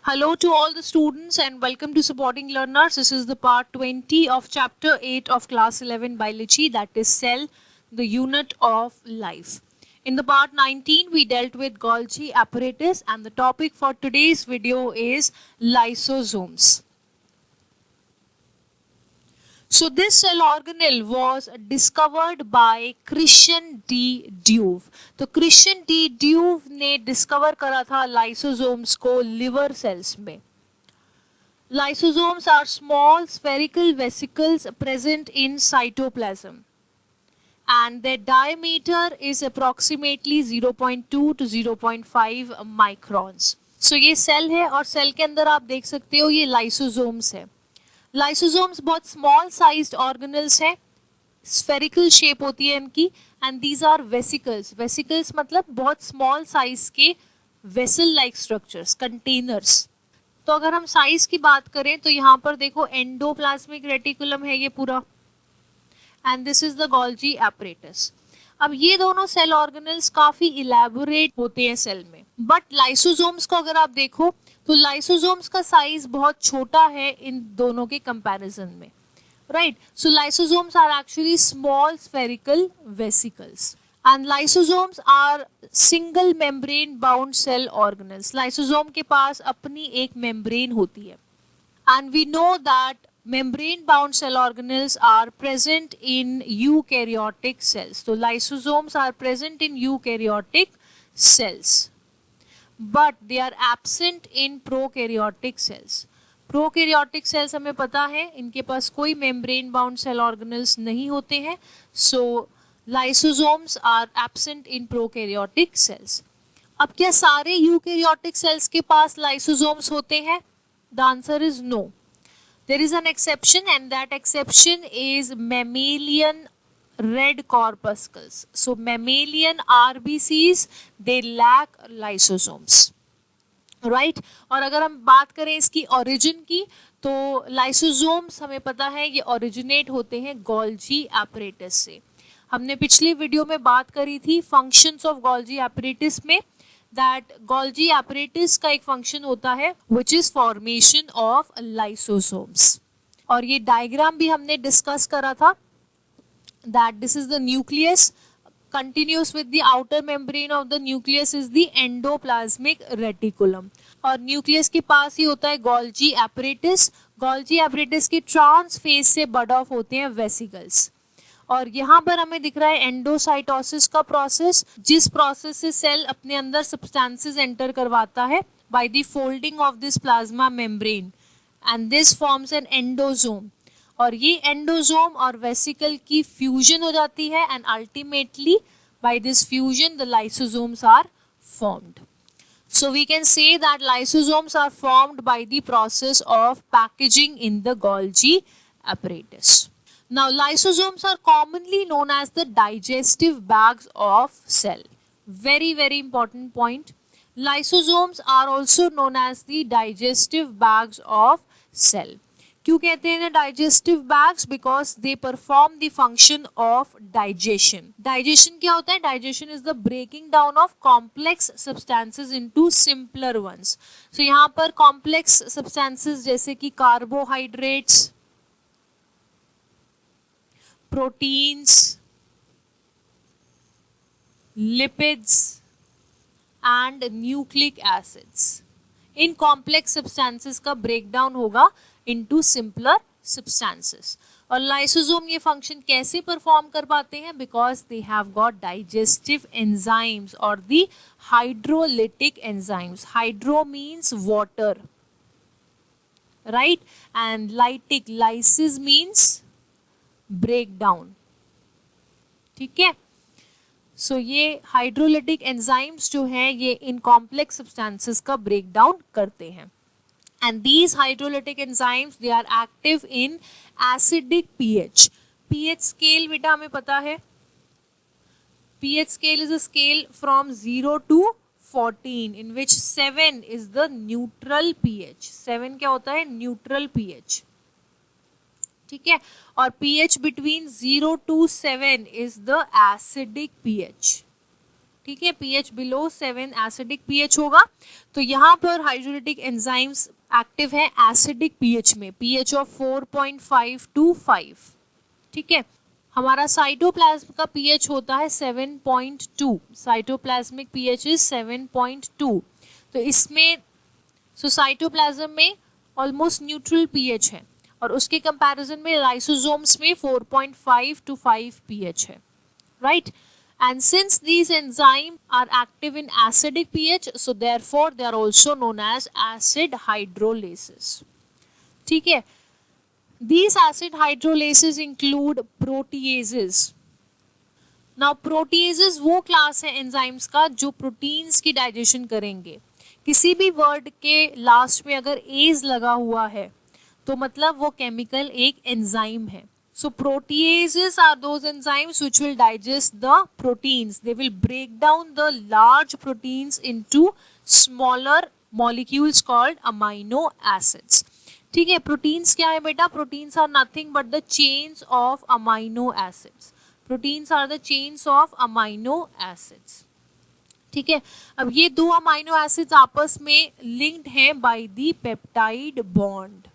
Hello to all the students and welcome to Supporting Learners. This is the part 20 of chapter 8 of class 11 biology, that is cell, the unit of life. In the part 19 we dealt with Golgi apparatus and the topic for today's video is lysosomes. So this cell organelle was discovered by Christian D. Duve. तो Christian D due ने discover करा था lysosomes को liver cells में. Lysosomes are small spherical vesicles present in cytoplasm and their diameter is approximately 0.2 to 0.5 microns. So ये cell है और cell के अंदर आप देख सकते हो ये लाइसोसोम्स है. लाइसोसोम्स बहुत स्मॉल साइज्ड ऑर्गेनल्स हैं, स्फेरिकल शेप होती है इनकी and these are vesicles. Vesicles मतलब बहुत स्मॉल साइज के वेसल लाइक स्ट्रक्चर्स, कंटेनर्स. तो अगर हम साइज की बात करें तो यहाँ पर देखो एंडोप्लाज्मिक रेटिकुलम है ये पूरा and this is the Golgi apparatus. अब ये दोनों सेल ऑर्गेनल्स काफी इलैबोरेट होते हैं सेल में, बट लाइसोसोम्स को अगर आप देखो तो लाइसोसोम्स का साइज बहुत छोटा है इन दोनों के कंपैरिजन में, right. So lysosomes are actually small spherical vesicles and lysosomes are single membrane bound cell organelles. Lysosome के पास अपनी एक मेम्ब्रेन होती है and we know that membrane bound cell organelles are present in eukaryotic cells. So lysosomes are present in eukaryotic cells, but they are absent in prokaryotic cells. Prokaryotic cells हमें पता है इनके पास कोई membrane bound cell organelles नहीं होते हैं. So lysosomes are absent in prokaryotic cells. अब क्या सारे eukaryotic cells के पास lysosomes होते हैं? The answer is no. There is an exception and that exception is mammalian red corpuscles. So mammalian RBCs they lack lysosomes, right? और अगर हम बात करें इसकी origin की तो lysosomes हमें पता है ये originate होते हैं Golgi apparatus से. हमने पिछली वीडियो में बात करी थी functions of Golgi apparatus में that Golgi apparatus का एक फंक्शन होता है which is formation of lysosomes. और ये डायग्राम भी हमने डिस्कस करा था that this is the nucleus continuous with the outer membrane of the nucleus is the endoplasmic reticulum. और न्यूक्लियस के पास ही होता है Golgi apparatus. Golgi apparatus के ट्रांस फेज से बड ऑफ होते हैं वेसिकल्स. और यहाँ पर हमें दिख रहा है एंडोसाइटोसिस का प्रोसेस, जिस प्रोसेस से सेल अपने अंदर सब्सटेंसेस एंटर करवाता है by the folding of this plasma membrane and this forms an endosome. और ये एंडोसोम और वेसिकल की फ्यूजन हो जाती है and ultimately by this fusion the lysosomes are formed. So we can say that lysosomes are formed by the process of packaging in the Golgi apparatus. Now lysosomes are commonly known as the digestive bags of cell. Very important point. Lysosomes are also known as the digestive bags of cell. क्यों कहते हैं digestive bags? Because they perform the function of digestion. Digestion क्या होता है? Digestion is the breaking down of complex substances into simpler ones. So यहाँ पर complex substances जैसे कि carbohydrates, proteins, lipids and nucleic acids, इन कॉम्प्लेक्स सब्सटेंसेस का breakdown होगा इनटू सिंपलर सब्सटेंसेस. और लाइसोसोम ये फंक्शन कैसे परफॉर्म कर पाते हैं? Because they have got digestive enzymes और the hydrolytic enzymes. Hydro means water, right, and lytic, lysis means breakdown. ठीक है. सो ये हाइड्रोलिटिक एंजाइम्स जो हैं ये इन कॉम्प्लेक्स सब्सटेंसेस का ब्रेकडाउन करते हैं and these hydrolytic enzymes they are active in acidic pH. PH scale बेटा हमें पता है, pH scale is a scale from 0 to 14 in which 7 is the neutral pH. 7 क्या होता है? Neutral pH. ठीक है. और pH between 0 to 7 is the acidic pH. ठीक है, pH बिलो 7 एसिडिक pH होगा। तो यहाँ पर हाइड्रोलिटिक एंजाइम्स एक्टिव है एसिडिक pH में, pH ऑफ 4.5 to 5। ठीक है, हमारा साइटोप्लाज्म का pH होता है 7.2, साइटोप्लाज्मिक pH इज 7.2। तो इसमें साइटोप्लाज्म में ऑलमोस्ट न्यूट्रल pH है, और उसके कंपैरिजन में लाइसोसोम्स में 4.5 to 5 pH है, right. And since these enzymes are active in acidic pH, so therefore they are also known as acid hydrolases. ठीक है, these acid hydrolases include proteases. Now proteases वो class है enzymes का जो proteins की digestion करेंगे। किसी भी वर्ड के लास्ट में अगर एज लगा हुआ है तो मतलब वो केमिकल एक एंजाइम है। So proteases are those enzymes which will digest the proteins. They will break down the large proteins into smaller molecules called amino acids. ठीक है, proteins क्या है बेटा? Proteins are nothing but the chains of amino acids. Proteins are the chains of amino acids. ठीक है, अब ये दो अमाइनो एसिड्स आपस में लिंक्ड हैं by the peptide bond.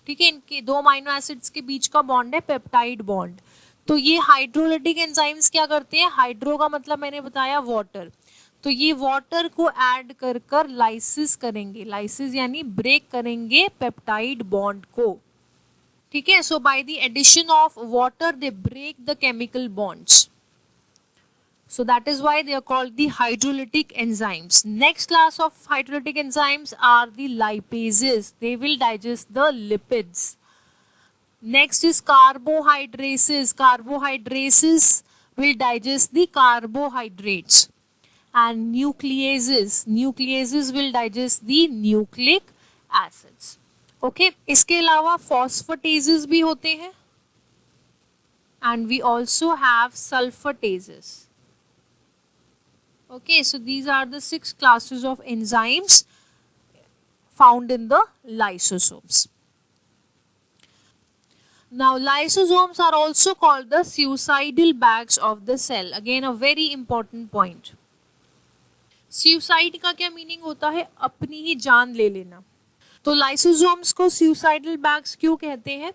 ठीक है, इनके दो अमाइनो एसिड्स के बीच का बॉन्ड है पेप्टाइड बॉन्ड। तो ये हाइड्रोलिटिक एंजाइम्स क्या करते हैं? हाइड्रो का मतलब मैंने बताया वाटर, तो ये वाटर को ऐड कर कर लाइसिस करेंगे, लाइसिस यानी ब्रेक करेंगे पेप्टाइड बॉन्ड को। ठीक है, so by the addition of water they break the chemical bonds, so that is why they are called the hydrolytic enzymes. Next class of hydrolytic enzymes are the lipases. They will digest the lipids. Next is carbohydrases. Carbohydrases will digest the carbohydrates. And nucleases. Nucleases will digest the nucleic acids. Okay, इसके अलावा phosphatases भी होते हैं, and we also have sulfatases. Okay, so these are the 6 classes of enzymes found in the lysosomes. Now lysosomes are also called the suicidal bags of the cell. Again a very important point. Suicide का क्या meaning होता है? अपनी ही जान ले लेना। तो lysosomes को suicidal bags क्यों कहते हैं?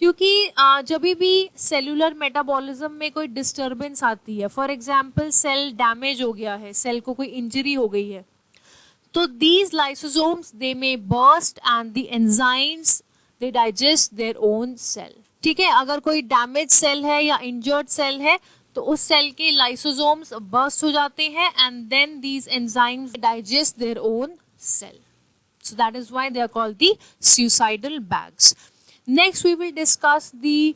क्योंकि जब भी सेलुलर मेटाबॉलिज्म में कोई डिस्टरबेंस आती है, फॉर एग्जांपल सेल डैमेज हो गया है, सेल को कोई इंजरी हो गई है, तो these lysosomes they may burst and the enzymes they digest their own cell. ठीक है, अगर कोई डैमेज सेल है या इंजर्ड सेल है तो उस सेल के लाइसोसोम्स बर्स्ट हो जाते हैं and then these enzymes digest their own cell. So that is why they are called the suicidal bags. Next we will discuss the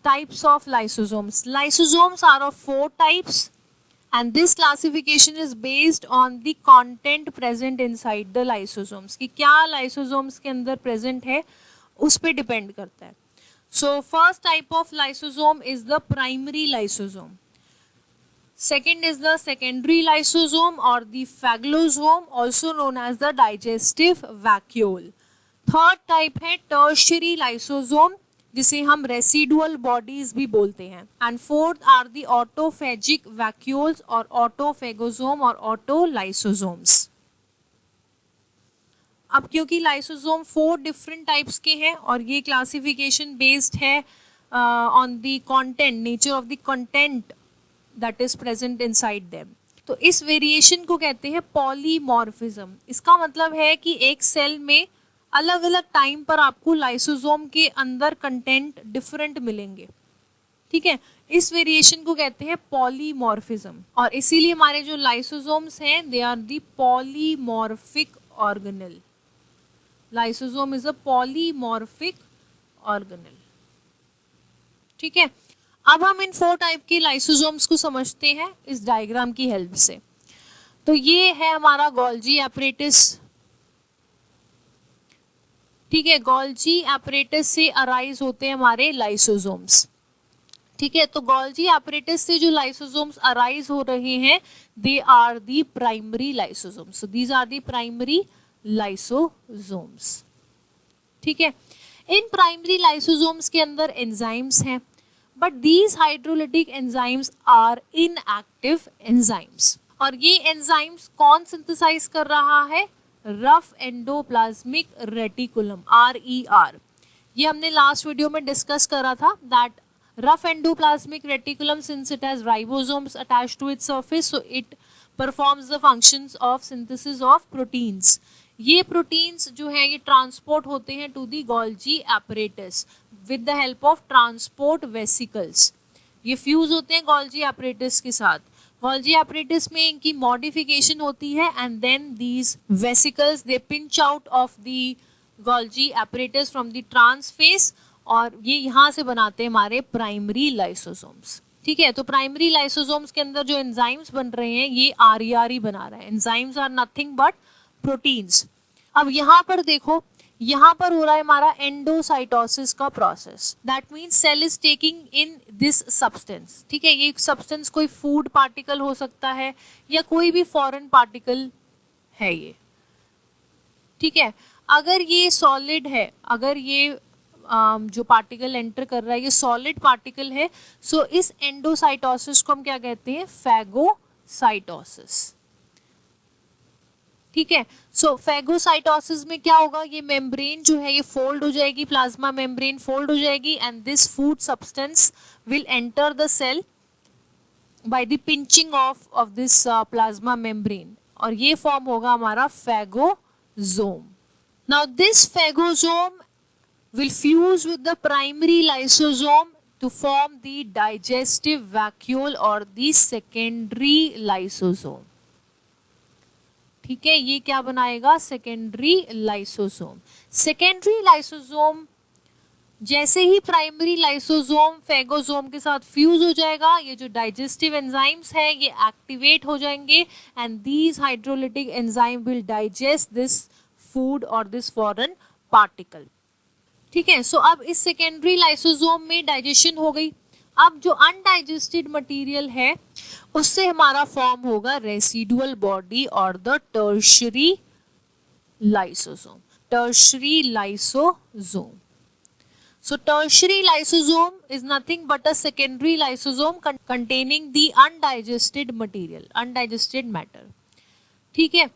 types of lysosomes. Lysosomes are of 4 types and this classification is based on the content present inside the lysosomes. कि क्या lysosomes के अंदर present है उस पे depend करता है। So first type of lysosome is the primary lysosome. Second is the secondary lysosome or the phagosome, also known as the digestive vacuole. Third type है टर्शियरी लाइसोसोम जिसे हम रेसिडुअल बॉडीज भी बोलते हैं, and fourth are the autophagic vacuoles और autophagosome और ऑटोलाइसोसोम्स। अब क्योंकि लाइसोसोम 4 डिफरेंट टाइप्स के हैं और ये क्लासिफिकेशन बेस्ड है on the content, nature of the content that is present inside them, तो इस वेरिएशन को कहते हैं पॉलीमॉर्फिज्म। इसका मतलब है कि एक सेल में अलग अलग टाइम पर आपको लाइसोसोम के अंदर कंटेंट डिफरेंट मिलेंगे। ठीक है, इस वेरिएशन को कहते हैं पॉलीमॉर्फिज्म, और इसीलिए हमारे जो लाइसोसोम्स हैं they are the polymorphic organelle. Lysosome is a polymorphic organelle. ठीक है, अब हम इन 4 टाइप के लाइसोसोम्स को समझते हैं इस डायग्राम की हेल्प से। तो ये है हमारा गोल्जी एपरेटस। ठीक है, गोल्जी एपरेटस से अराइज होते हैं हमारे लाइसोसोम्स। ठीक है, तो गोल्जी एपरेटस से जो लाइसोसोम्स अराइज हो रहे हैं they are the primary lysosomes. So these are the primary lysosomes. ठीक है, इन प्राइमरी लाइसोसोम्स के अंदर एंजाइम्स हैं। But these hydrolytic enzymes are inactive enzymes. और ये एंजाइम्स कौन सिंथेसाइज कर रहा है? Rough endoplasmic reticulum, RER। ये हमने लास्ट वीडियो में डिस्कस करा था that rough endoplasmic reticulum, since it has ribosomes attached to its surface, so it performs the functions of synthesis of proteins. ये प्रोटीन्स जो है ये ट्रांसपोर्ट होते हैं to the Golgi apparatus with the help of transport vesicles. ये fuse होते हैं Golgi apparatus के साथ। गोल्जी एपरेटस में इनकी मॉडिफिकेशन होती है and then these vesicles they pinch out of the Golgi apparatus from the trans face, और ये यहाँ से बनाते हैं हमारे प्राइमरी लाइसोसोम्स। ठीक है, तो प्राइमरी लाइसोसोम्स के अंदर जो एंजाइम्स बन रहे हैं ये RER बना रहा है। Enzymes are nothing but proteins. अब यहाँ पर देखो, यहाँ पर हो रहा है हमारा एंडोसाइटोसिस का process. That means cell is taking in this substance. ठीक है, ये सब्सटेंस कोई फूड पार्टिकल हो सकता है या कोई भी फॉरेन पार्टिकल है ये। ठीक है, अगर ये सॉलिड है, अगर ये जो पार्टिकल एंटर कर रहा है ये सॉलिड पार्टिकल है, सो इस एंडोसाइटोसिस को हम क्या कहते हैं? फैगोसाइटोसिस। ठीक है, सो फैगोसाइटोसिस में क्या होगा? ये मेम्ब्रेन जो है ये फोल्ड हो जाएगी, प्लाज्मा मेम्ब्रेन फोल्ड हो जाएगी and this food substance will enter the cell by the pinching off this plasma membrane, और ये फॉर्म होगा हमारा phagosome. Now this phagosome will fuse with the primary lysosome to form the digestive vacuole or the secondary lysosome। ठीक है, ये क्या बनाएगा? Secondary lysosome. Secondary lysosome जैसे ही प्राइमरी लाइसोसोम फैगोसोम के साथ फ्यूज हो जाएगा, ये जो डाइजेस्टिव एंजाइम्स है ये एक्टिवेट हो जाएंगे and these hydrolytic enzyme will digest this food और दिस फॉरेन पार्टिकल। ठीक है, सो अब इस सेकेंडरी लाइसोसोम में डाइजेशन हो गई। अब जो अनडाइजेस्टेड मटेरियल है उससे हमारा फॉर्म होगा रेसिडुअल बॉडी और the tertiary lysosome. Tertiary lysosome, so tertiary lysosome is nothing but a secondary lysosome containing the undigested material, undigested matter। ठीक है,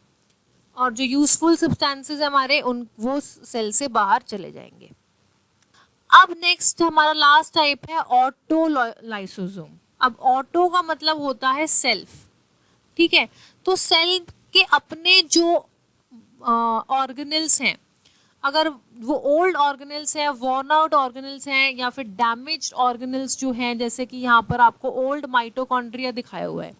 और जो यूजफुल सब्सटेंसेस हमारे उन वो सेल से बाहर चले जाएंगे। अब नेक्स्ट हमारा लास्ट टाइप है ऑटो लाइसोसोम। अब ऑटो का मतलब होता है सेल्फ। ठीक है, तो सेल के अपने जो ऑर्गेनेल्स हैं, अगर वो ओल्ड ऑर्गेनेल्स हैं, वॉर्न आउट ऑर्गेनेल्स हैं या फिर डैमेज्ड ऑर्गेनेल्स जो हैं, जैसे कि यहाँ पर आपको ओल्ड माइटोकॉन्ड्रिया दिखाया हुआ है,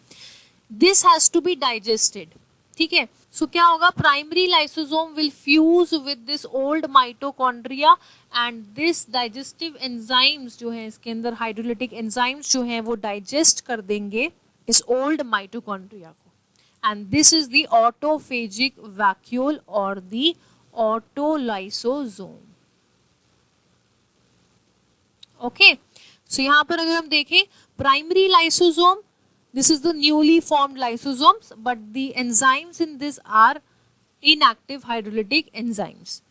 this has to be digested. ठीक है, सो क्या होगा? Primary lysosome will fuse with this old mitochondria and this digestive enzymes जो है इसके अंदर हाइड्रोलिटिक एंजाइम्स जो हैं वो डाइजेस्ट कर देंगे इस ओल्ड माइटोकॉन्ड्रिया को, and this is the autophagic vacuole और द ऑटोलाइसोसोम। ओके, सो यहां पर अगर हम देखें primary lysosome, this is the newly formed lysosomes but the enzymes in this are inactive hydrolytic enzymes।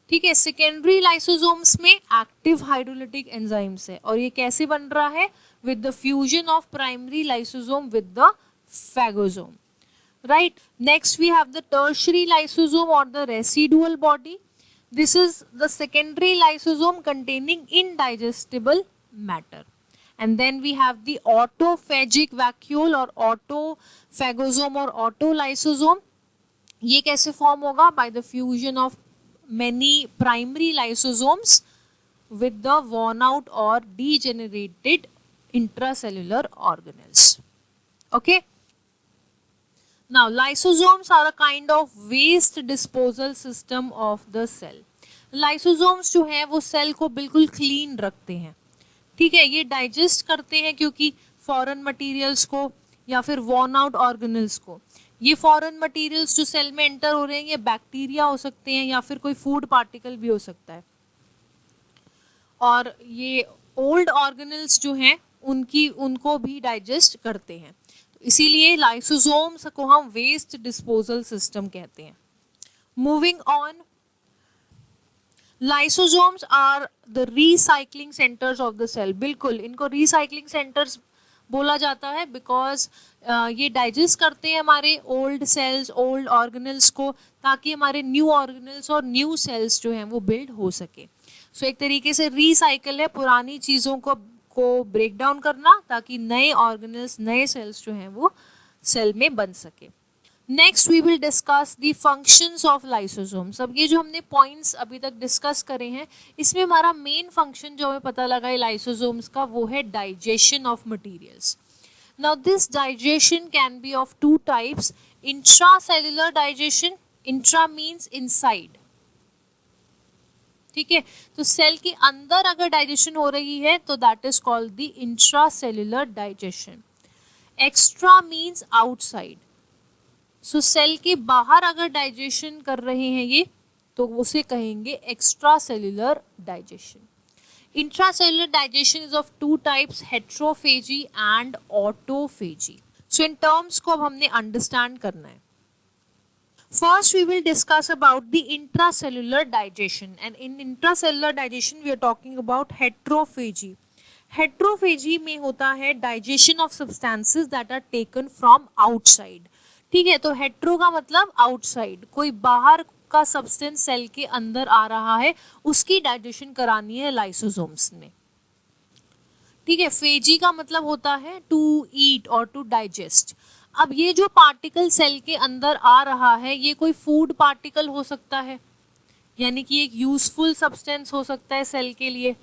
ठीक है, सेकेंडरी लाइसोसोम्स में एक्टिव हाइड्रोलिटिक एंजाइम्स है और ये कैसे बन रहा है? with the fusion of primary lysosome with the phagosome, right? Next we have the tertiary lysosome or the residual body. This is the secondary lysosome containing indigestible matter. And then we have the autophagic vacuole or autophagosome or autolysosome. ये कैसे form होगा? by the fusion of many primary lysosomes with the worn out or degenerated intracellular organelles. Okay, now lysosomes are a kind of waste disposal system of the cell. lysosomes जो है वो cell को बिल्कुल clean रखते हैं। ठीक है, ये डाइजेस्ट करते हैं क्योंकि फॉरेन मटेरियल्स को या फिर वॉर्न आउट ऑर्गेनेल्स को। ये फॉरेन मटेरियल्स जो सेल में एंटर हो रहे हैं ये बैक्टीरिया हो सकते हैं या फिर कोई फूड पार्टिकल भी हो सकता है, और ये ओल्ड ऑर्गेनेल्स जो हैं उनको भी डाइजेस्ट करते हैं। तो इसीलिए लाइसोसोम्स को हम वेस्ट डिस्पोजल सिस्टम कहते हैं। Moving on, lysosomes are the recycling centres of the cell. बिल्कुल, इनको रिसाइकलिंग सेंटर्स बोला जाता है बिकॉज ये डाइजेस्ट करते हैं हमारे ओल्ड सेल्स, ओल्ड ऑर्गेनल्स को, ताकि हमारे न्यू ऑर्गेनल्स और न्यू सेल्स जो हैं वो बिल्ड हो सके. सो एक तरीके से रिसाइकल है, पुरानी चीज़ों को ब्रेक डाउन करना ताकि नए ऑर्गेनल्स, नए सेल्स जो हैं वो सेल में बन सके. Next we will discuss the functions of lysosomes. अब ये जो हमने पॉइंट्स अभी तक डिस्कस करे हैं, इसमें हमारा मेन फंक्शन जो हमें पता लगा है लाइसोसोम्स का, वो है digestion of materials. Now this digestion can be of two types. Intracellular digestion, intra means inside, ठीक है, तो सेल के अंदर अगर डाइजेशन हो रही है तो that is called the intracellular digestion. Extra means outside. So cell के बाहर अगर डाइजेशन कर रहे हैं ये, तो उसे कहेंगे extra cellular digestion. Intracellular digestion is of two types, heterophagy and autophagy. So इन टर्म्स को अब हमने अंडरस्टैंड करना है. First, we will discuss about the intracellular digestion, and in intracellular digestion we are talking about heterophagy. Heterophagy में होता है digestion of substances that are taken from outside. ठीक है, तो हेट्रो का मतलब आउटसाइड, कोई बाहर का सब्सटेंस सेल के अंदर आ रहा है, उसकी डाइजेशन करानी है लाइसोसोम्स ने. ठीक है, फेजी का मतलब होता है टू ईट और टू डाइजेस्ट. अब ये जो पार्टिकल सेल के अंदर आ रहा है, ये कोई फूड पार्टिकल हो सकता है, यानी कि एक यूजफुल सब्सटेंस हो सकता है सेल के लिए,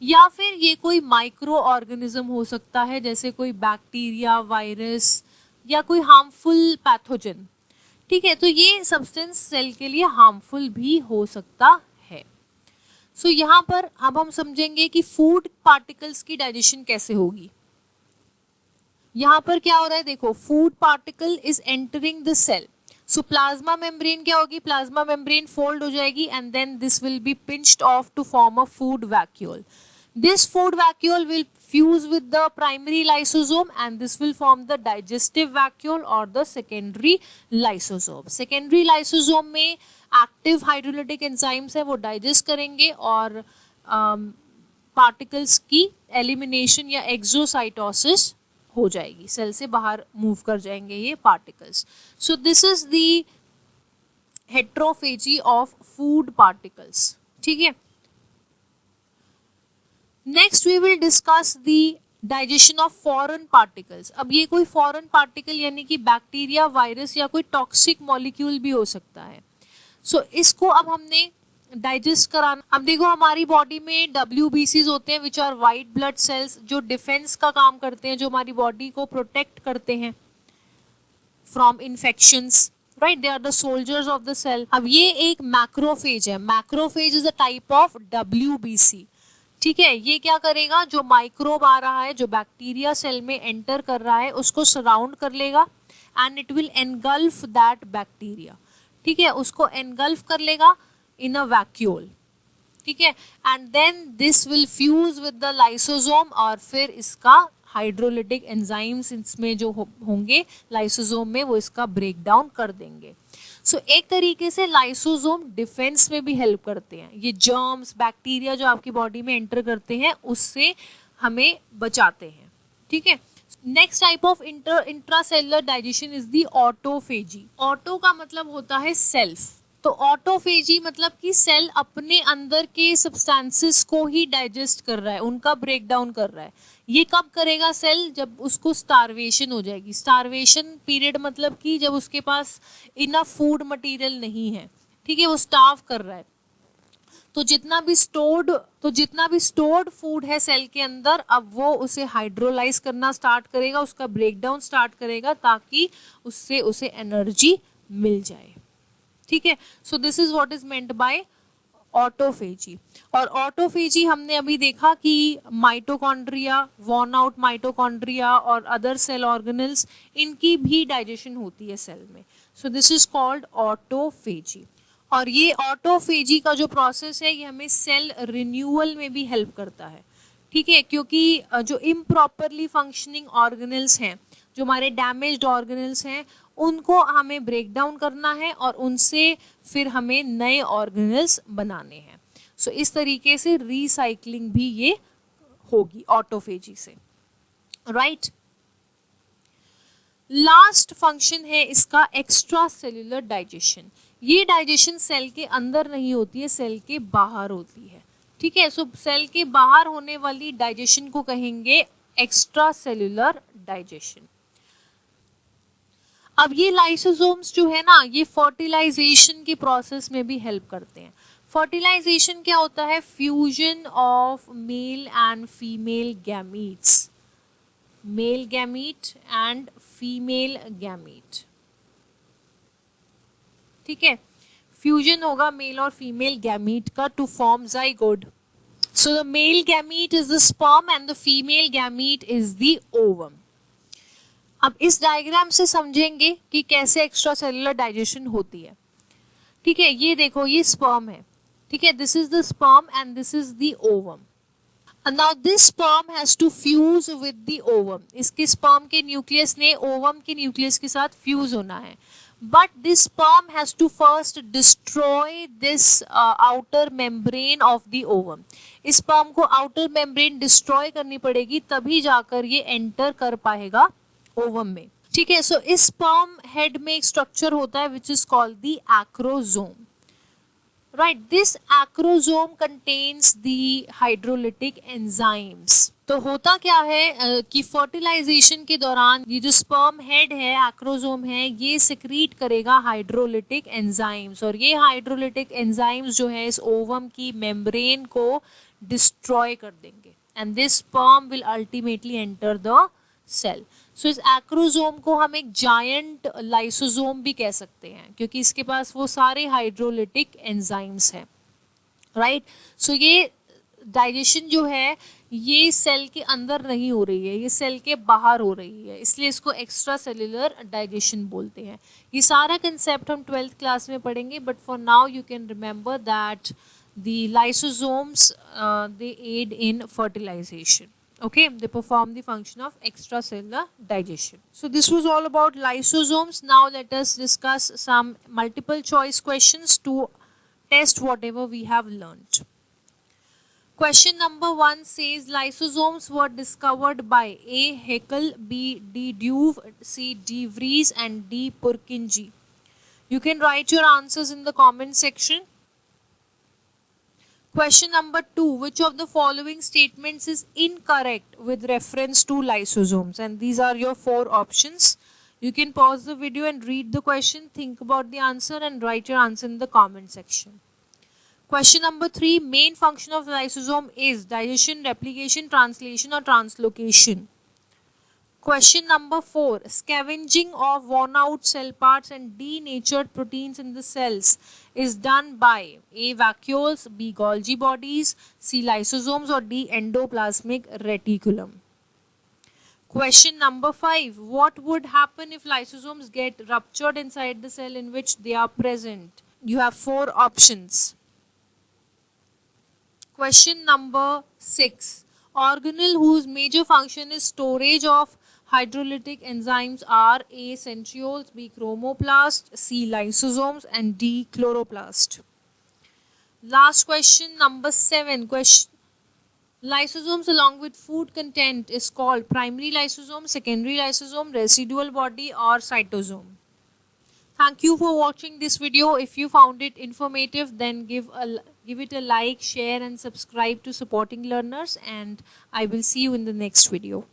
या फिर ये कोई माइक्रो ऑर्गेनिज्म हो सकता है, जैसे कोई बैक्टीरिया, वायरस या कोई हार्मफुल पैथोजन. ठीक है, तो ये सब्सटेंस सेल के लिए हार्मफुल भी हो सकता है. सो यहाँ पर अब हम समझेंगे कि फूड पार्टिकल्स की डाइजेशन कैसे होगी. यहाँ पर क्या हो रहा है, देखो, food particle is entering the cell. So plasma membrane क्या होगी, प्लाज्मा मेम्ब्रेन फोल्ड हो जाएगी and then this will be pinched off to form a food vacuole. This food vacuole will fuse with the primary lysosome and this will form the digestive vacuole or the secondary lysosome. Secondary lysosome में active hydrolytic enzymes है, वो digest करेंगे और particles की elimination या exocytosis हो जाएगी, cell से बाहर मूव कर जाएंगे ये particles. So this is the heterophagy of food particles. ठीक है. Next we will discuss the digestion of foreign particles. अब ये कोई फॉरेन पार्टिकल यानी कि बैक्टीरिया, वायरस या कोई टॉक्सिक मॉलिक्यूल भी हो सकता है. सो इसको अब हमने डाइजेस्ट कराना. अब देखो, हमारी बॉडी में WBCs होते हैं which are white blood cells, जो डिफेंस का काम करते हैं, जो हमारी बॉडी को प्रोटेक्ट करते हैं from infections, right, they are the soldiers of the cell. अब ये एक मैक्रोफेज है. Macrophage is a type of WBC. ठीक है, ये क्या करेगा, जो माइक्रोब आ रहा है, जो बैक्टीरिया सेल में एंटर कर रहा है, उसको सराउंड कर लेगा and it will engulf that bacteria. ठीक है, उसको एनगल्फ कर लेगा इन अ वैक्यूल. ठीक है, and then this will fuse with the lysosome और फिर इसका हाइड्रोलिटिक एंजाइम्स इसमें जो होंगे लाइसोसोम में, वो इसका ब्रेक डाउन कर देंगे. सो एक तरीके से लाइसोसोम डिफेंस में भी हेल्प करते हैं. ये जर्म्स, बैक्टीरिया जो आपकी बॉडी में एंटर करते हैं, उससे हमें बचाते हैं. ठीक है. Next type of intracellular digestion is the autophagy. Auto का मतलब होता है सेल्फ. तो ऑटोफेजी मतलब कि सेल अपने अंदर के सब्सटेंसेस को ही डाइजेस्ट कर रहा है, उनका ब्रेक डाउन कर रहा है. ये कब करेगा सेल, जब उसको स्टारवेशन हो जाएगी. स्टारवेशन पीरियड मतलब कि जब उसके पास इनफ फूड मटेरियल नहीं है. ठीक है, वो स्टार्व कर रहा है. तो जितना भी स्टोर्ड फूड है सेल के अंदर, अब वो उसे हाइड्रोलाइज करना स्टार्ट करेगा, उसका ब्रेक डाउन स्टार्ट करेगा ताकि उससे उसे एनर्जी मिल जाए. ठीक है, so this is what is meant by autophagy. और ऑटोफेजी हमने अभी देखा कि माइटोकॉन्ड्रिया, वॉर्न आउट माइटोकॉन्ड्रिया और अदर सेल ऑर्गेनल्स, इनकी भी डाइजेशन होती है सेल में. So this is called autophagy. और ये ऑटोफेजी का जो प्रोसेस है, ये हमें सेल रिन्यूअल में भी हेल्प करता है. ठीक है, क्योंकि जो इम्प्रॉपरली फंक्शनिंग ऑर्गेनल्स हैं, जो हमारे डैमेज्ड ऑर्गेनल्स हैं, उनको हमें ब्रेक डाउन करना है और उनसे फिर हमें नए ऑर्गेनल्स बनाने हैं. सो इस तरीके से रिसाइकलिंग भी ये होगी ऑटोफेजी से, राइट। लास्ट फंक्शन है इसका एक्स्ट्रा सेल्यूलर डाइजेशन। ये डाइजेशन सेल के अंदर नहीं होती है, सेल के बाहर होती है, ठीक है। सो सेल के बाहर होने वाली डाइजेशन को कहेंगे एक्स्ट्रा सेल्यूलर डाइजेशन। अब ये लाइसोसोम्स जो है ना, ये फर्टिलाइजेशन के प्रोसेस में भी हेल्प करते हैं। फर्टिलाइजेशन क्या होता है? Fusion of male and female gametes, male gamete and female gamete, ठीक है। फ्यूजन होगा मेल और फीमेल गैमीट का to form zygote. So the male gamete is the sperm and the female gamete is the ovum. अब इस diagram से समझेंगे कि कैसे एक्स्ट्रा सेल्यूलर डाइजेशन होती है, ठीक है। ये देखो, ये स्पर्म है, ठीक है। This is the sperm and this is the ovum. Now this sperm has to fuse with the ovum. इसके स्पर्म के न्यूक्लियस ने ओवम के न्यूक्लियस के साथ फ्यूज होना है, but this sperm has to first destroy this outer membrane of the ovum. इस sperm को आउटर मेम्ब्रेन डिस्ट्रॉय करनी पड़ेगी, तभी जाकर ये एंटर कर पाएगा ओवम में, ठीक है। सो इस स्पर्म हेड में एक स्ट्रक्चर होता है which is called the acrosome, right. This acrosome contains the hydrolytic enzymes. तो होता क्या है कि फर्टिलाइजेशन के दौरान ये जो स्पर्म हेड है, एक्रोजोम है, ये सिक्रीट करेगा हाइड्रोलिटिक एंजाइम्स, और ये हाइड्रोलिटिक एंजाइम्स जो है इस ओवम की मेम्ब्रेन को डिस्ट्रॉय कर देंगे, and this sperm will ultimately enter the cell. So इस एक्रोजोम को हम एक जायंट लाइसोजोम भी कह सकते हैं, क्योंकि इसके पास वो सारे हाइड्रोलिटिक एंजाइम्स हैं, राइट। सो ये डाइजेशन जो है ये सेल के अंदर नहीं हो रही है, ये सेल के बाहर हो रही है, इसलिए इसको एक्स्ट्रा सेल्यूलर डाइजेशन बोलते हैं। ये सारा कंसेप्ट हम 12th क्लास में पढ़ेंगे, but for now you can remember that the lysosomes they aid in fertilisation. Okay, they perform the function of extracellular digestion. So this was all about lysosomes. Now let us discuss some multiple choice questions to test whatever we have learnt. Question number 1 says lysosomes were discovered by A. Haeckel, B. D. Dewey, C. D. Vries and D. Purkinje. You can write your answers in the comment section. Question number 2. Which of the following statements is incorrect with reference to lysosomes? And these are your 4 options. You can pause the video and read the question, think about the answer and write your answer in the comment section. Question number 3. Main function of lysosome is digestion, replication, translation or translocation. Question number 4. Scavenging of worn out cell parts and denatured proteins in the cells is done by A. Vacuoles, B. Golgi bodies, C. Lysosomes or D. Endoplasmic reticulum. Question number 5. What would happen if lysosomes get ruptured inside the cell in which they are present? You have 4 options. Question number 6. Organelle whose major function is storage of hydrolytic enzymes are A. centrioles, B. chromoplast, C. lysosomes and D. chloroplast. Last question number 7. Lysosomes along with food content is called primary lysosome, secondary lysosome, residual body or cytosome. Thank you for watching this video. If you found it informative, then give it a like, share and subscribe to Supporting Learners, and I will see you in the next video.